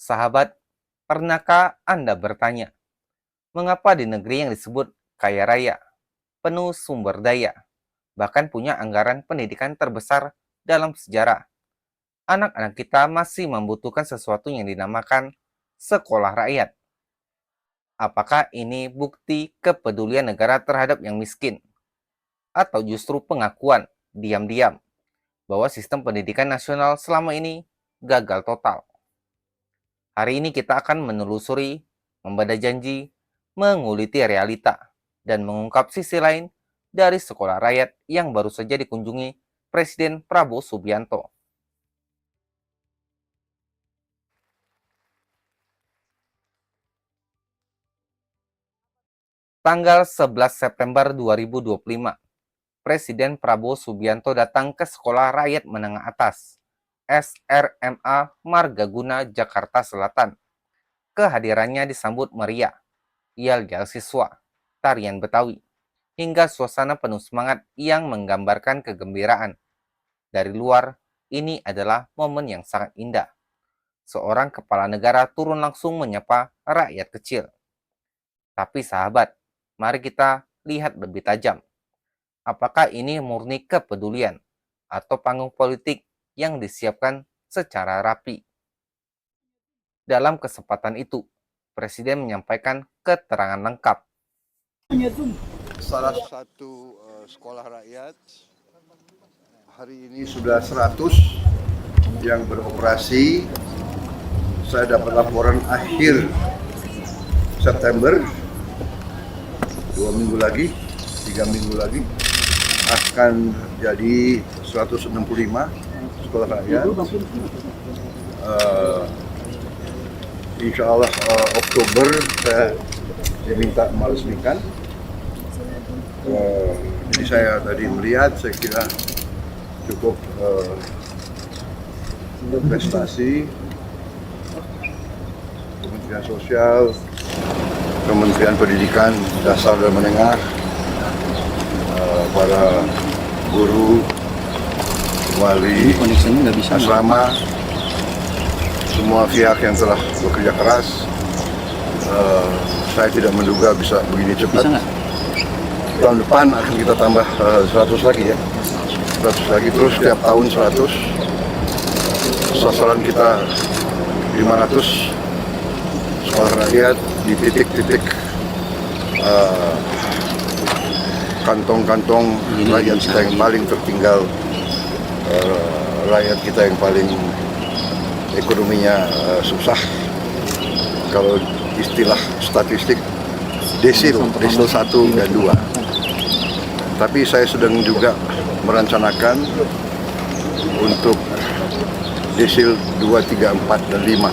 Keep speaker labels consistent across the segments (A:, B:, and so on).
A: Sahabat, pernahkah Anda bertanya, mengapa di negeri yang disebut kaya raya, penuh sumber daya, bahkan punya anggaran pendidikan terbesar dalam sejarah, anak-anak kita masih membutuhkan sesuatu yang dinamakan sekolah rakyat? Apakah ini bukti kepedulian negara terhadap yang miskin? Atau justru pengakuan diam-diam bahwa sistem pendidikan nasional selama ini gagal total? Hari ini kita akan menelusuri, membada janji, menguliti realita, dan mengungkap sisi lain dari sekolah rakyat yang baru saja dikunjungi Presiden Prabowo Subianto. Tanggal 11 September 2025, Presiden Prabowo Subianto datang ke Sekolah Rakyat Menengah Atas, SRMA Margaguna, Jakarta Selatan. Kehadirannya disambut meriah, yel-yel siswa, tarian Betawi, hingga suasana penuh semangat yang menggambarkan kegembiraan. Dari luar, ini adalah momen yang sangat indah. Seorang kepala negara turun langsung menyapa rakyat kecil. Tapi sahabat, mari kita lihat lebih tajam. Apakah ini murni kepedulian atau panggung politik yang disiapkan secara rapi? Dalam kesempatan itu, Presiden menyampaikan keterangan lengkap.
B: Salah satu sekolah rakyat hari ini sudah 100 yang beroperasi. Saya dapat laporan akhir September, 2 minggu lagi, 3 minggu lagi akan jadi 165 sekolah rakyat. Insya Allah Oktober saya diminta meresmikan. Jadi saya tadi melihat, saya kira cukup prestasi Kementerian Sosial, Kementerian Pendidikan Dasar dan Menengah, para guru, wali asrama, semua pihak yang telah bekerja keras. Saya tidak menduga bisa begini cepat. Tahun depan akan kita tambah 100 lagi ya, 100 lagi, terus setiap tahun 100. Sasaran kita 500 sekolah rakyat di titik-titik kantong-kantong rakyat kita yang paling tertinggal, rakyat kita yang paling ekonominya susah. Kalau istilah statistik, desil 1 dan 2. Tapi saya sedang juga merencanakan untuk desil 2, 3, 4, dan 5.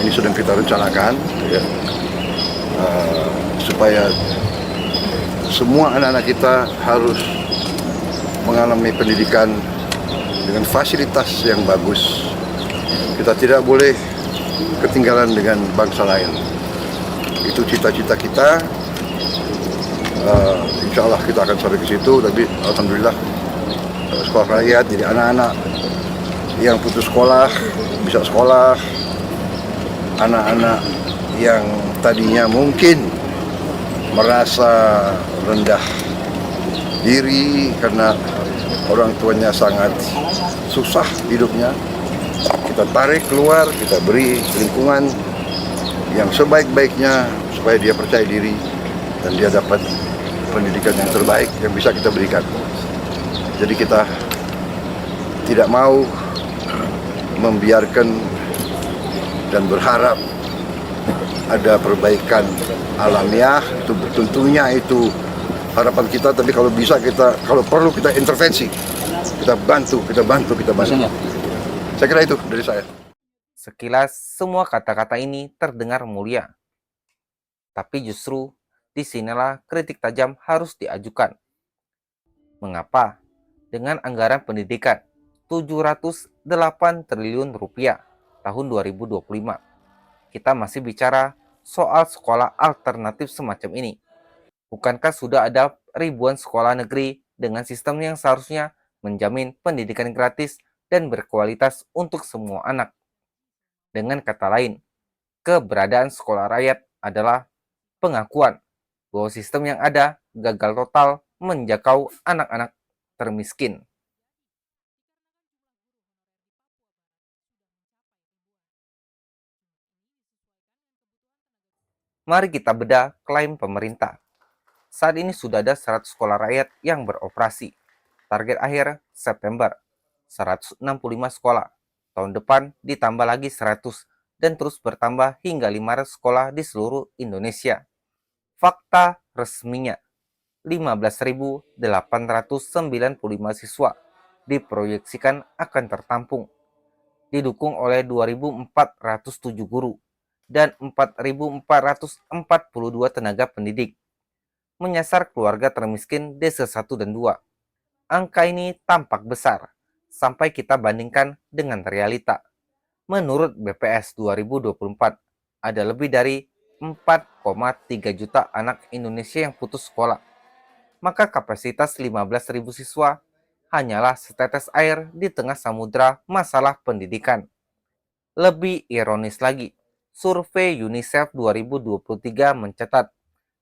B: Ini sedang kita rencanakan ya, supaya semua anak-anak kita harus mengalami pendidikan dengan fasilitas yang bagus. Kita tidak boleh ketinggalan dengan bangsa lain. Itu cita-cita kita. Insya Allah kita akan sampai ke situ. Tapi alhamdulillah sekolah rakyat, jadi anak-anak yang putus sekolah bisa sekolah, anak-anak yang tadinya mungkin merasa rendah diri karena orang tuanya sangat susah hidupnya, kita tarik keluar, kita beri lingkungan yang sebaik-baiknya supaya dia percaya diri dan dia dapat pendidikan yang terbaik yang bisa kita berikan. Jadi kita tidak mau membiarkan dan berharap ada perbaikan alamiah. Itu tentunya itu harapan kita, tapi kalau bisa kita, kalau perlu kita intervensi, kita bantu. Saya kira itu dari saya.
A: Sekilas semua kata-kata ini terdengar mulia. Tapi justru disinilah kritik tajam harus diajukan. Mengapa dengan anggaran pendidikan 708 triliun rupiah tahun 2025, kita masih bicara soal sekolah alternatif semacam ini? Bukankah sudah ada ribuan sekolah negeri dengan sistem yang seharusnya menjamin pendidikan gratis dan berkualitas untuk semua anak? Dengan kata lain, keberadaan sekolah rakyat adalah pengakuan bahwa sistem yang ada gagal total menjangkau anak-anak termiskin. Mari kita bedah klaim pemerintah. Saat ini sudah ada 100 sekolah rakyat yang beroperasi. Target akhir September, 165 sekolah. Tahun depan ditambah lagi 100 dan terus bertambah hingga 500 sekolah di seluruh Indonesia. Fakta resminya, 15.895 siswa diproyeksikan akan tertampung, didukung oleh 2.407 guru dan 4.442 tenaga pendidik, menyasar keluarga termiskin desa 1 dan 2. Angka ini tampak besar, sampai kita bandingkan dengan realita. Menurut BPS 2024, ada lebih dari 4,3 juta anak Indonesia yang putus sekolah. Maka kapasitas 15.000 siswa hanyalah setetes air di tengah samudera masalah pendidikan. Lebih ironis lagi, survei UNICEF 2023 mencatat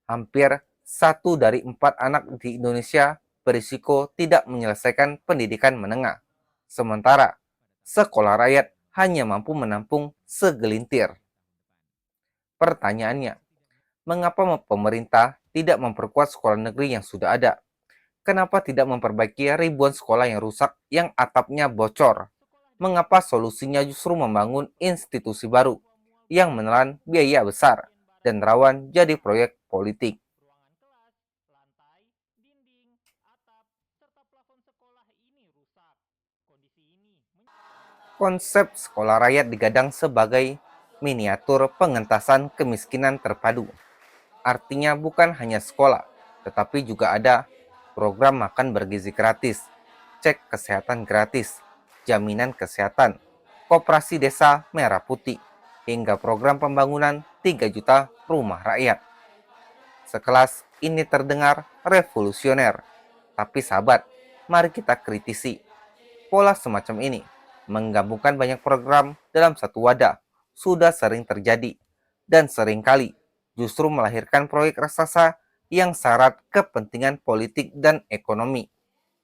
A: hampir 1 dari 4 anak di Indonesia berisiko tidak menyelesaikan pendidikan menengah. Sementara, sekolah rakyat hanya mampu menampung segelintir. Pertanyaannya, mengapa pemerintah tidak memperkuat sekolah negeri yang sudah ada? Kenapa tidak memperbaiki ribuan sekolah yang rusak yang atapnya bocor? Mengapa solusinya justru membangun institusi baru yang menelan biaya besar dan rawan jadi proyek politik? Konsep sekolah rakyat digadang sebagai miniatur pengentasan kemiskinan terpadu. Artinya bukan hanya sekolah, tetapi juga ada program makan bergizi gratis, cek kesehatan gratis, jaminan kesehatan, koperasi desa merah putih, hingga program pembangunan 3 juta rumah rakyat. Sekelas ini terdengar revolusioner, tapi sahabat, mari kita kritisi. Pola semacam ini, menggabungkan banyak program dalam satu wadah, sudah sering terjadi, dan seringkali justru melahirkan proyek raksasa yang syarat kepentingan politik dan ekonomi.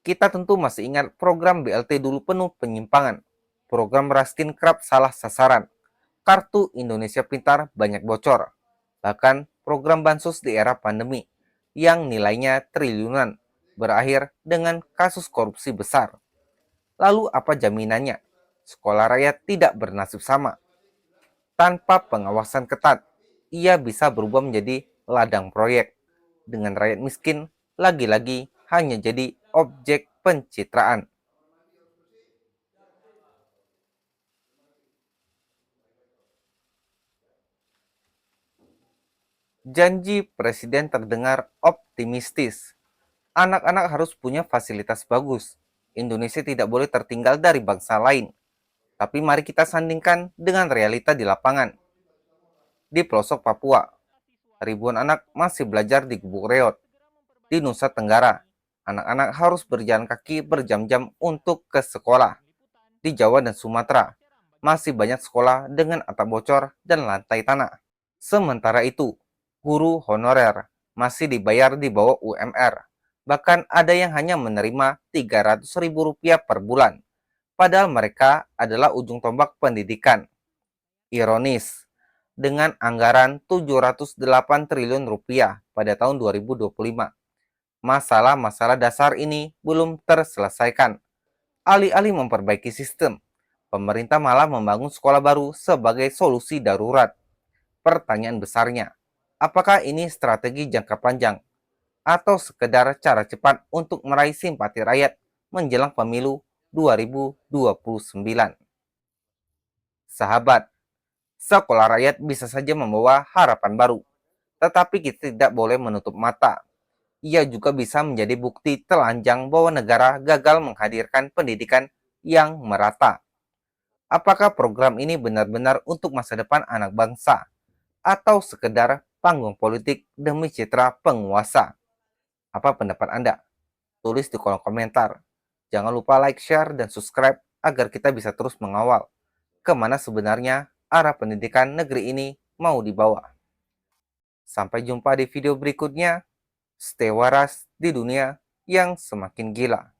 A: Kita tentu masih ingat program BLT dulu penuh penyimpangan, program Raskin kerap salah sasaran, kartu Indonesia Pintar banyak bocor, bahkan program bansos di era pandemi yang nilainya triliunan berakhir dengan kasus korupsi besar. Lalu apa jaminannya? Sekolah rakyat tidak bernasib sama. Tanpa pengawasan ketat, ia bisa berubah menjadi ladang proyek. Dengan rakyat miskin, lagi-lagi hanya jadi objek pencitraan. Janji presiden terdengar optimistis. Anak-anak harus punya fasilitas bagus. Indonesia tidak boleh tertinggal dari bangsa lain. Tapi mari kita sandingkan dengan realita di lapangan. Di pelosok Papua, ribuan anak masih belajar di Gubuk Reot. Di Nusa Tenggara, anak-anak harus berjalan kaki berjam-jam untuk ke sekolah. Di Jawa dan Sumatera, masih banyak sekolah dengan atap bocor dan lantai tanah. Sementara itu, guru honorer masih dibayar di bawah UMR. Bahkan ada yang hanya menerima Rp300.000 per bulan. Padahal mereka adalah ujung tombak pendidikan. Ironis, dengan anggaran Rp708 triliun pada tahun 2025, masalah-masalah dasar ini belum terselesaikan. Alih-alih memperbaiki sistem, pemerintah malah membangun sekolah baru sebagai solusi darurat. Pertanyaan besarnya, apakah ini strategi jangka panjang atau sekedar cara cepat untuk meraih simpati rakyat menjelang pemilu 2029? Sahabat, sekolah rakyat bisa saja membawa harapan baru, tetapi kita tidak boleh menutup mata. Ia juga bisa menjadi bukti telanjang bahwa negara gagal menghadirkan pendidikan yang merata. Apakah program ini benar-benar untuk masa depan anak bangsa, atau sekedar panggung politik demi citra penguasa? Apa pendapat Anda? Tulis di kolom komentar. Jangan lupa like, share, dan subscribe agar kita bisa terus mengawal kemana sebenarnya arah pendidikan negeri ini mau dibawa. Sampai jumpa di video berikutnya. Stay waras di dunia yang semakin gila.